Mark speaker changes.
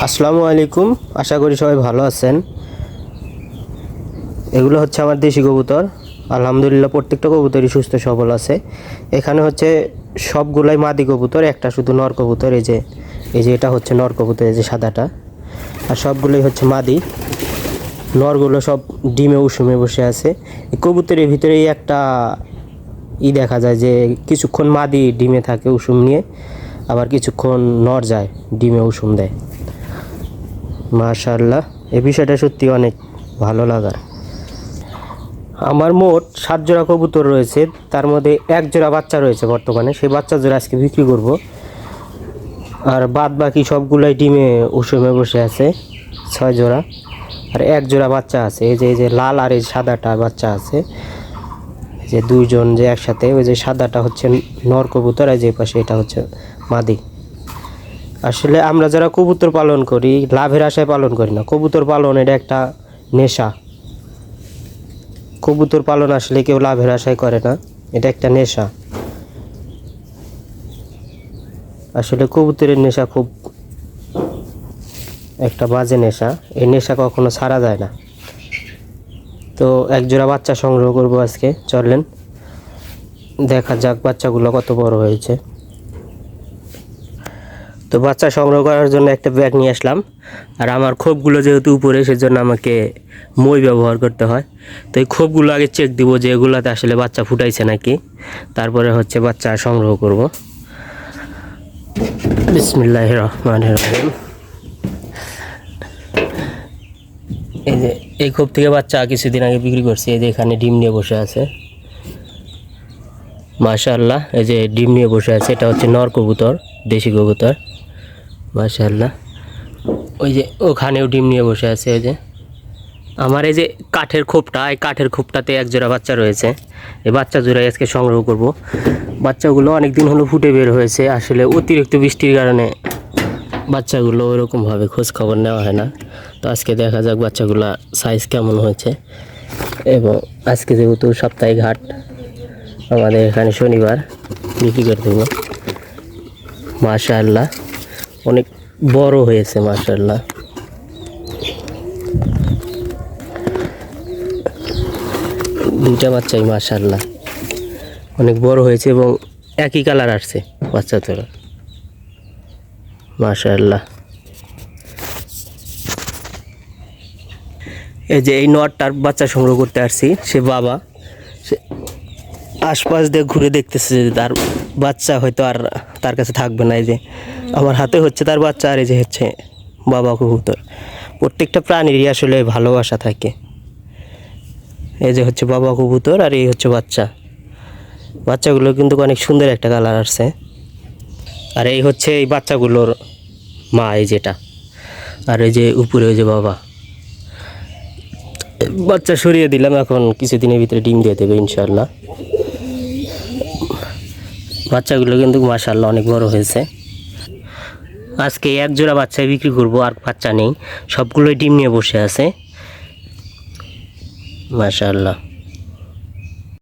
Speaker 1: আসসালামু আলাইকুম, আশা করি সবাই ভালো আছেন। এগুলো হচ্ছে আমার দেশি কবুতর। আলহামদুলিল্লাহ প্রত্যেকটা কবুতরই সুস্থ সবল আছে। এখানে হচ্ছে সবগুলাই মাদি কবুতর, একটা শুধু নর কবুতর। এই যে এটা হচ্ছে নর কবুতর, এই যে সাদাটা। আর সবগুলোই হচ্ছে মাদি। নরগুলো সব ডিমে উষুমে বসে আছে। এই কবুতরের ভিতরেই একটা দেখা যায় যে কিছুক্ষণ মাদি ডিমে থাকে উষুম নিয়ে, আবার কিছুক্ষণ নর যায় ডিমে উষুম দেয়। মাশাআল্লাহ, এই বিষয়টা সত্যি অনেক ভালো লাগার। আমার মোট 7 জোড়া কবুতর রয়েছে, তার মধ্যে 1 জোড়া বাচ্চা রয়েছে বর্তমানে। সেই বাচ্চা জোড়া আজকে বিক্রি করব। আর বাদ বাকি সবগুলাই ডিমে উষুমে বসে আছে, 6 জোড়া। আর 1 জোড়া বাচ্চা আছে, এই যে লাল আর এই সাদাটা বাচ্চা আছে। এই যে দুইজন যে একসাথে, ওই যে সাদাটা হচ্ছে নর কবুতর, আর যে পাশে এটা হচ্ছে মাদি। আসলে আমরা যারা কবুতর পালন করি, লাভের আশায় পালন করি না। কবুতর পালন এটা একটা নেশা। কবুতর পালন আসলে কেউ লাভের আশায় করে না, এটা একটা নেশা। আসলে কবুতরের নেশা খুব একটা বাজে নেশা। এই নেশা কখনো ছাড়া যায় না। তো 1 জোড়া বাচ্চা সংগ্রহ করব আজকে, চলেন দেখা যাক বাচ্চাগুলো কত বড় হয়েছে। তো বাচ্চা সংগ্রহ করার জন্য একটা ব্যাগ নিয়ে আসলাম। আর আমার খোপগুলো যেহেতু উপরে, সেজন্য আমাকে মই ব্যবহার করতে হয়। তো এই খোপগুলো আগে চেক দিব যে এগুলাতে আসলে বাচ্চা ফুটাইছে নাকি, তারপরে হচ্ছে বাচ্চা সংগ্রহ করব। বিসমিল্লাহির রহমানির রহিম। এই যে এই খোপ থেকে বাচ্চা কিছুদিন আগে বিক্রি করছি। এই যে এখানে ডিম নিয়ে বসে আছে, মাশাআল্লাহ। এই যে ডিম নিয়ে বসে আছে, এটা হচ্ছে নর কবুতর, দেশি কবুতর, মাশাআল্লাহ। ওই যে ওখানেও ডিম নিয়ে বসে আছে। এই যে আমার এই যে কাঠের খোপটা, এই কাঠের খোপটাতে 1 জোড়া বাচ্চা রয়েছে। এই বাচ্চা জোড়াই আজকে সংগ্রহ করব। বাচ্চাগুলো অনেক দিন হলো ফুটে বের হয়েছে। আসলে অতিরিক্ত বৃষ্টির কারণে বাচ্চাগুলো ওরকমভাবে খোঁজ খবর নেওয়া হয় না। তো আজকে দেখা যাক বাচ্চাগুলা সাইজ কেমন হয়েছে। এবং আজকে যেহেতু সাপ্তাহিক হাট, আমাদের এখানে শনিবার, বিক্রি করে দেবো। মাশাআল্লাহ, অনেক বড় হয়েছে মাশাআল্লাহ। দুইটা বাচ্চাই মাশাআল্লাহ অনেক বড় হয়েছে এবং একই কালার আসছে বাচ্চা তোরা, মাশাআল্লাহ। এই যে এই নটটার বাচ্চা সংগ্রহ করতে আসছি, সে বাবা। সে আশপাশ দিয়ে ঘুরে দেখতেছে যে তার বাচ্চা হয়তো আর তার কাছে থাকবে না। এই যে আমার হাতে হচ্ছে তার বাচ্চা, আর এই যে হচ্ছে বাবা কবুতর। প্রত্যেকটা প্রাণীরই আসলে ভালোবাসা থাকে। এই যে হচ্ছে বাবা কবুতর, আর এই হচ্ছে বাচ্চা। বাচ্চাগুলো কিন্তু অনেক সুন্দর একটা কালার আসছে। আর এই হচ্ছে এই বাচ্চাগুলোর মা, এই যেটা। আর এই যে উপরে ওই যে বাবা। বাচ্চা সরিয়ে দিলাম, এখন কিছুদিনের ভিতরে ডিম দিয়ে দেবে ইনশাআল্লাহ। বাচ্চাগুলো কিন্তু মাশাআল্লাহ অনেক বড় হয়েছে। আজকে 1 জোড়া বাচ্চা বিক্রি করব, আর বাচ্চা নেই, সবগুলোই ডিম নিয়ে বসে আছে মাশাআল্লাহ।